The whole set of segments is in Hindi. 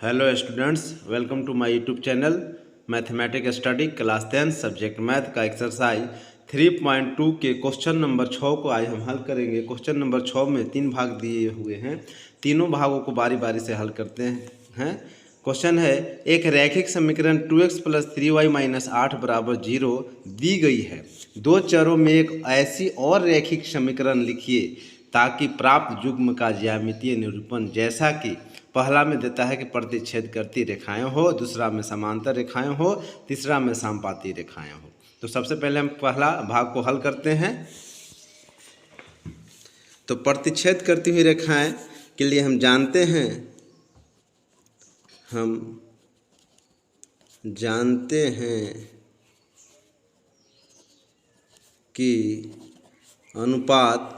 Hello students, welcome to my YouTube channel mathematics study class 10 subject math का एक्सरसाइज 3.2 के क्वेश्चन नंबर 6 को आज हम हल करेंगे। क्वेश्चन नंबर 6 में 3 भाग दिए हुए हैं, तीनों भागों को बारी बारी से हल करते हैं। क्वेश्चन है, एक रैखिक समीकरण 2x + 3y - 8 = 0 दी गई है। दो चरों में एक ऐसी और रैखिक समीकरण लिखिए ताकि प्राप्त युग्म का ज्यामितीय निरूपण, जैसा कि पहला में देता है कि प्रतिच्छेद करती रेखाएं हो, दूसरा में समांतर रेखाएं हो, तीसरा में समपाती रेखाएं हो। तो सबसे पहले हम पहला भाग को हल करते हैं। तो प्रतिच्छेद करती हुई रेखाएं के लिए हम जानते हैं कि अनुपात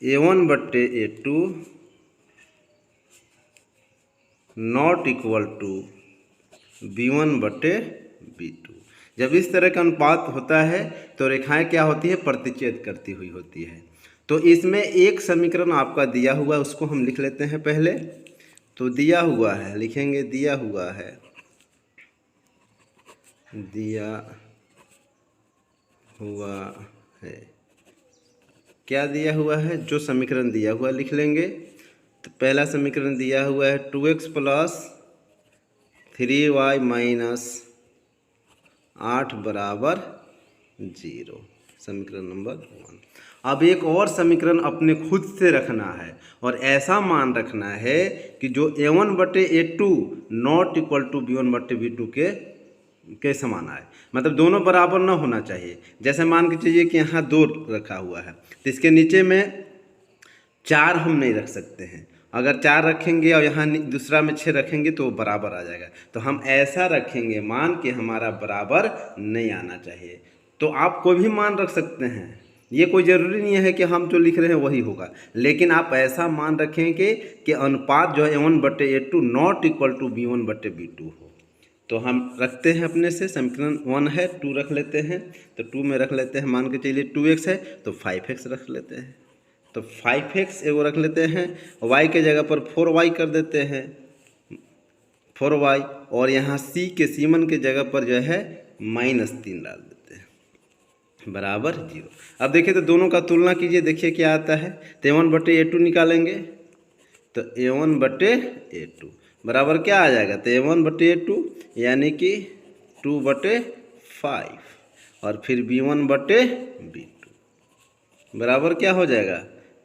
A1/A2 not equal to B1/B2। जब इस तरह का अनुपात होता है तो रेखाएं क्या होती है, प्रतिच्छेद करती हुई होती है। तो इसमें एक समीकरण आपका दिया हुआ है, उसको हम लिख लेते हैं पहले। तो दिया हुआ है, लिखेंगे दिया हुआ है क्या दिया हुआ है, जो समीकरण दिया हुआ लिख लेंगे। तो पहला समीकरण दिया हुआ है 2x + 3y - 8 = 0, समीकरण नंबर 1। अब एक और समीकरण अपने खुद से रखना है और ऐसा मान रखना है कि जो A1/A2 not equal to B1/B2 के समान आए, मतलब दोनों बराबर ना होना चाहिए। जैसे मान के चलिए कि यहाँ 2 रखा हुआ है तो इसके नीचे में 4 हम नहीं रख सकते हैं। अगर 4 रखेंगे और यहाँ दूसरा में 6 रखेंगे तो बराबर आ जाएगा। तो हम ऐसा रखेंगे मान कि हमारा बराबर नहीं आना चाहिए। तो आप कोई भी मान रख सकते हैं, ये कोई ज़रूरी नहीं है कि हम जो लिख रहे हैं वही होगा, लेकिन आप ऐसा मान रखेंगे कि अनुपात जो है A1/A2 not equal to B1/B2 हो। तो हम रखते हैं अपने से, समीकरण 1 है, 2 रख लेते हैं। तो 2 में रख लेते हैं, मान के चलिए 2x है तो 5x रख लेते हैं। तो 5x एगो रख लेते हैं, y के जगह पर 4y कर देते हैं, 4y, और यहाँ c के सीमन के जगह पर जो है -3 डाल देते हैं बराबर 0। अब देखिए तो दोनों का तुलना कीजिए, देखिए क्या आता है। तो A1/A2 निकालेंगे तो A1/A2 बराबर क्या आ जाएगा, तो A1/A2 यानी कि 2/5 और फिर B1/B2 बराबर क्या हो जाएगा,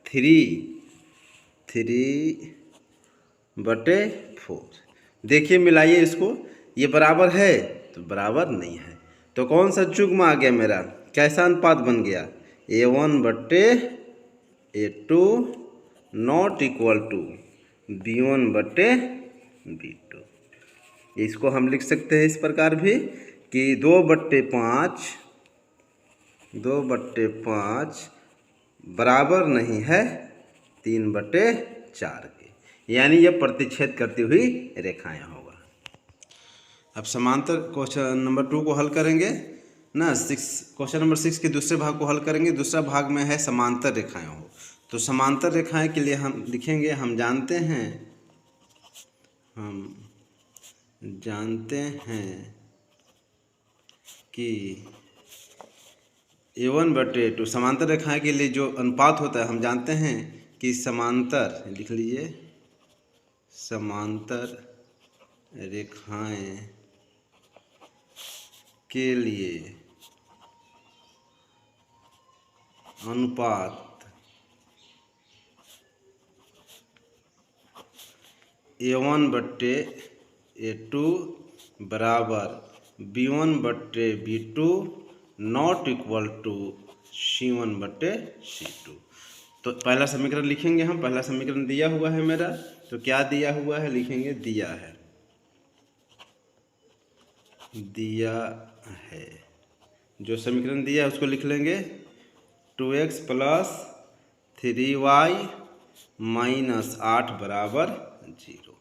3/4। देखिए मिलाइए इसको, ये बराबर है तो बराबर नहीं है। तो कौन सा युग्म आ गया मेरा, कैसा अनुपात बन गया, A1/A2 not equal to B1/B2। इसको हम लिख सकते हैं इस प्रकार भी कि 2/5 बराबर नहीं है 3/4 के, यानी यह प्रतिच्छेद करती हुई रेखाएं होगा। अब समांतर क्वेश्चन नंबर 2 को हल करेंगे ना, क्वेश्चन नंबर 6 के दूसरे भाग को हल करेंगे। दूसरा भाग में है समांतर रेखाएं हो। तो समांतर रेखाएं के लिए हम लिखेंगे, हम जानते हैं कि A1/A2 समांतर रेखाएं के लिए जो अनुपात होता है, हम जानते हैं कि समांतर, लिख लीजिए, समांतर रेखाएं के लिए अनुपात A1/A2 बराबर B1/B2 not equal to C1/C2। तो पहला समीकरण लिखेंगे हम। पहला समीकरण दिया हुआ है मेरा, तो क्या दिया हुआ है, लिखेंगे दिया है। जो समीकरण दिया है उसको लिख लेंगे 2x + 3y - 8 = 0,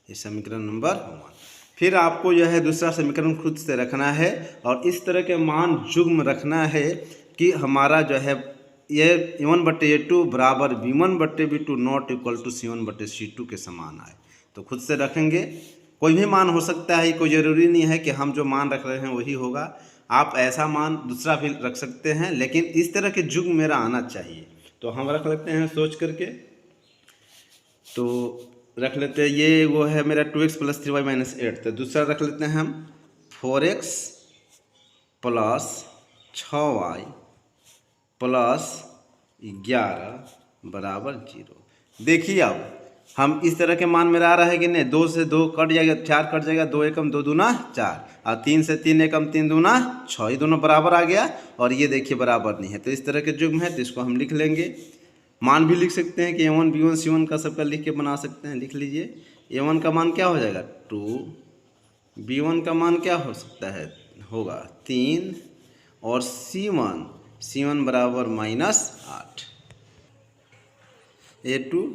ये समीकरण नंबर 1। फिर आपको यह है दूसरा समीकरण खुद से रखना है और इस तरह के मान युग्म रखना है कि हमारा जो है ये A1/A2 बराबर B1/B2 not equal to C1/C2 के समान आए। तो खुद से रखेंगे, कोई भी मान हो सकता है, कोई ज़रूरी नहीं है कि हम जो मान रख रहे हैं वही होगा। आप ऐसा मान दूसरा भी रख सकते हैं, लेकिन इस तरह के युग मेरा आना चाहिए। तो हम रख लेते हैं सोच करके। तो रख लेते हैं, ये वो है मेरा 2x + 3y - 8। तो दूसरा रख लेते हैं हम 4x + 6y + 11 बराबर 0। देखिए अब हम इस तरह के मान मेरा आ रहा है कि नहीं, 2 से 2 कट जाएगा, 4 कट जाएगा, 2 एकम 2 दूना 4, और 3 से 3 एकम 3 दूना 6, ये दोनों बराबर आ गया। और ये देखिए बराबर नहीं है, तो इस तरह के युग्म है, तो इसको हम लिख लेंगे। मान भी लिख सकते हैं कि A1 B1 C1 का सबका लिख के बना सकते हैं। लिख लीजिए, A1 का मान क्या हो जाएगा 2, B1 का मान क्या हो सकता है, होगा 3, और C1 बराबर -8। A2,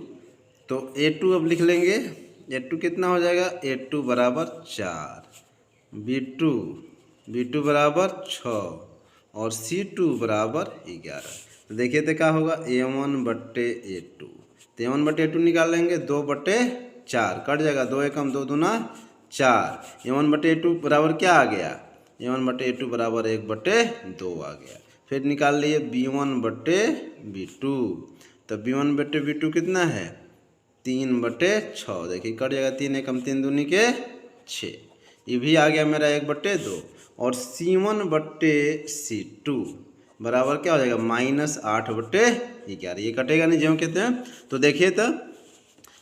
तो A2 अब लिख लेंगे, A2 कितना हो जाएगा, A2 बराबर 4, B2 बराबर 6, और C2 बराबर 11। तो देखिए तो क्या होगा, A1/A2। तो A1/A2 निकाल लेंगे, 2/4 कट जाएगा, 2 एकम 2 दूना 4। A1/A2 बराबर क्या आ गया, A1/A2 बराबर 1/2 आ गया। फिर निकाल लिए B1/B2। तो B1/B2 कितना है, 3/6। देखिए कट जाएगा, 3 एकम 3 दूनी के 6, ये भी आ गया मेरा 1/2। और C1/C2 बराबर क्या हो जाएगा, -8/11। ये कटेगा नहीं, जो कहते हैं। तो देखिए तो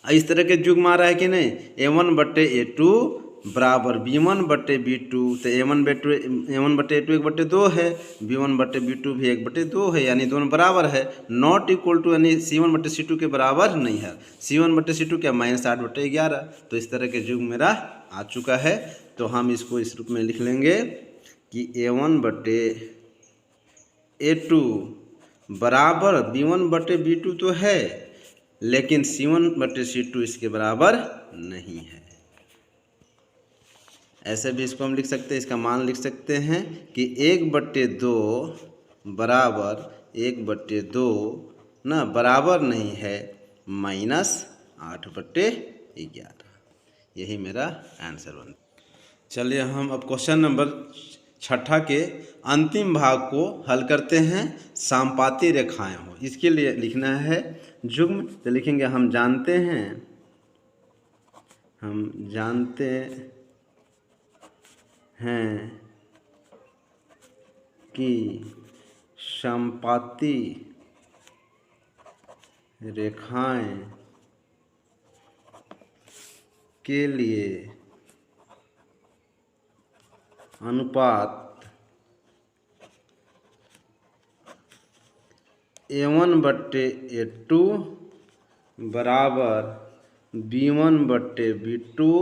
इस तरह के युग में आ रहा है कि नहीं, A1/A2 बराबर B1/B2। तो A1/A2 1/2 है, B1/B2 भी 1/2 है, यानी दोनों बराबर है। नॉट इक्वल टू यानी C1/C2 के बराबर नहीं है। C1/C2 क्या, -8/11। तो इस तरह के युग मेरा आ चुका है। तो हम इसको इस रूप में लिख लेंगे कि A1/A2 बराबर B1/B2 तो है, लेकिन C1/C2 इसके बराबर नहीं है। ऐसे भी इसको हम लिख सकते हैं, इसका मान लिख सकते हैं कि 1/2 बराबर 1/2 ना बराबर नहीं है -8/11। यही मेरा आंसर बनता है। चलिए हम अब क्वेश्चन नंबर 6 के अंतिम भाग को हल करते हैं। समपाती रेखाएं हो, इसके लिए लिखना है युग्म। तो लिखेंगे, हम जानते हैं कि समपाती रेखाएं के लिए अनुपात A1/A2 बराबर B1/B2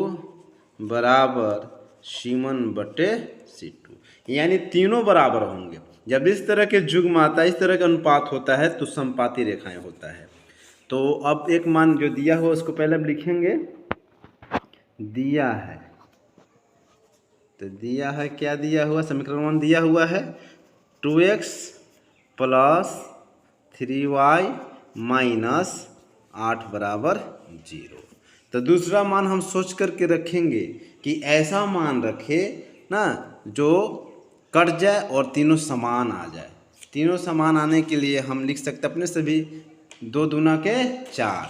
बराबर C1/C2, यानी तीनों बराबर होंगे। जब इस तरह के युग्म आता है, इस तरह का अनुपात होता है, तो समपाती रेखाएं होता है। तो अब एक मान जो दिया हुआ उसको पहले हम लिखेंगे। दिया है, तो दिया है, क्या दिया हुआ, समीकरण 1 दिया हुआ है 2x + 3y - 8 बराबर 0। तो दूसरा मान हम सोच करके रखेंगे कि ऐसा मान रखे ना जो कट जाए और तीनों समान आ जाए। तीनों समान आने के लिए हम लिख सकते अपने से भी 2 दूना के 4,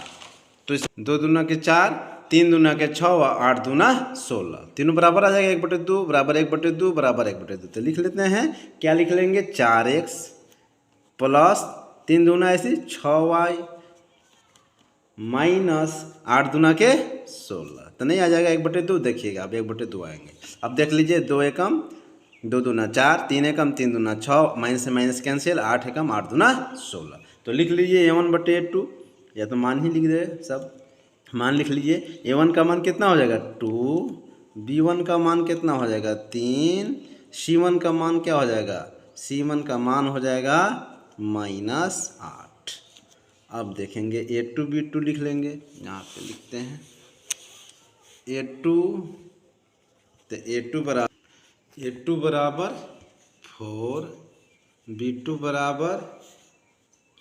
तो 2 दूना के 4, 3 दूना के 6, 8 दूना 16, तीनों बराबर आ जाएगा 1/2 बराबर 1/2 बराबर 1/2। तो लिख लेते हैं, क्या लिख लेंगे, 4x + 3 दूना ऐसे 6y -8 दूना के 16। तो नहीं आ जाएगा 1/2, देखिएगा अब 1/2 आएंगे। अब देख लीजिए, 2 एकम 2 दूना 4, 3 एकम 3 दूना 6, माइनस से माइनस कैंसिल, 8 एकम 8 दूना 16। तो लिख लीजिए A1/A2, या तो मान ही लिख दे, सब मान लिख लीजिए। A1 का मान कितना हो जाएगा 2, B1 का मान कितना हो जाएगा 3, C1 का मान क्या हो जाएगा, C1 का मान हो जाएगा -8। अब देखेंगे A2 B2 लिख लेंगे, यहाँ पे लिखते हैं A2। तो A2 बराबर 4, B2 बराबर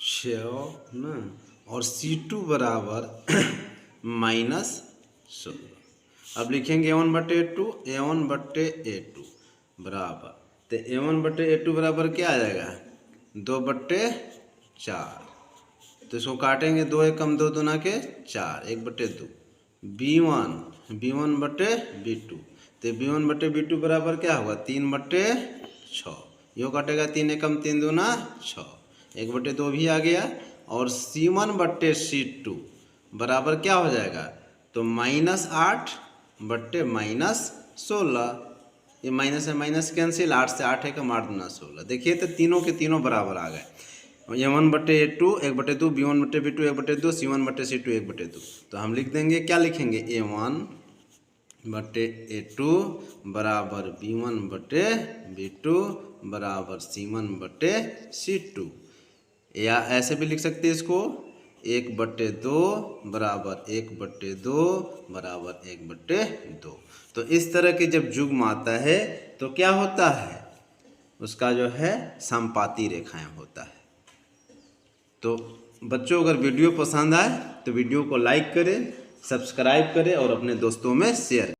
6 ना, और C2 बराबर -16। अब लिखेंगे A1/A2, A1/A2 बराबर, तो A1/A2 बराबर क्या आ जाएगा, 2/4। तो इसको काटेंगे, 2 एकम 2 दूना के 4, 1/2। B1/B2, तो B1/B2 बराबर क्या होगा, 3/6। यो काटेगा, 3 एकम 3 दूना 6, 1/2 भी आ गया। और C1/C2 बराबर क्या हो जाएगा, तो -8/-16। ये माइनस है माइनस कैंसिल, 8 से 8 एकम 8 दूना 16। देखिए तो तीनों के तीनों बराबर आ गए। A1/A2 1/2, B1/B2 1/2, C1/C2 1/2। तो हम लिख देंगे, क्या लिखेंगे, A1/A2 बराबर B1/B2 बराबर C1/C2। या ऐसे भी लिख सकते हैं इसको, 1/2 बराबर 1/2 बराबर 1/2। तो इस तरह के जब युग्म आता है तो क्या होता है, उसका जो है समपाती रेखाएं होता है। तो बच्चों, अगर वीडियो पसंद आए तो वीडियो को लाइक करें, सब्सक्राइब करें और अपने दोस्तों में शेयर करें।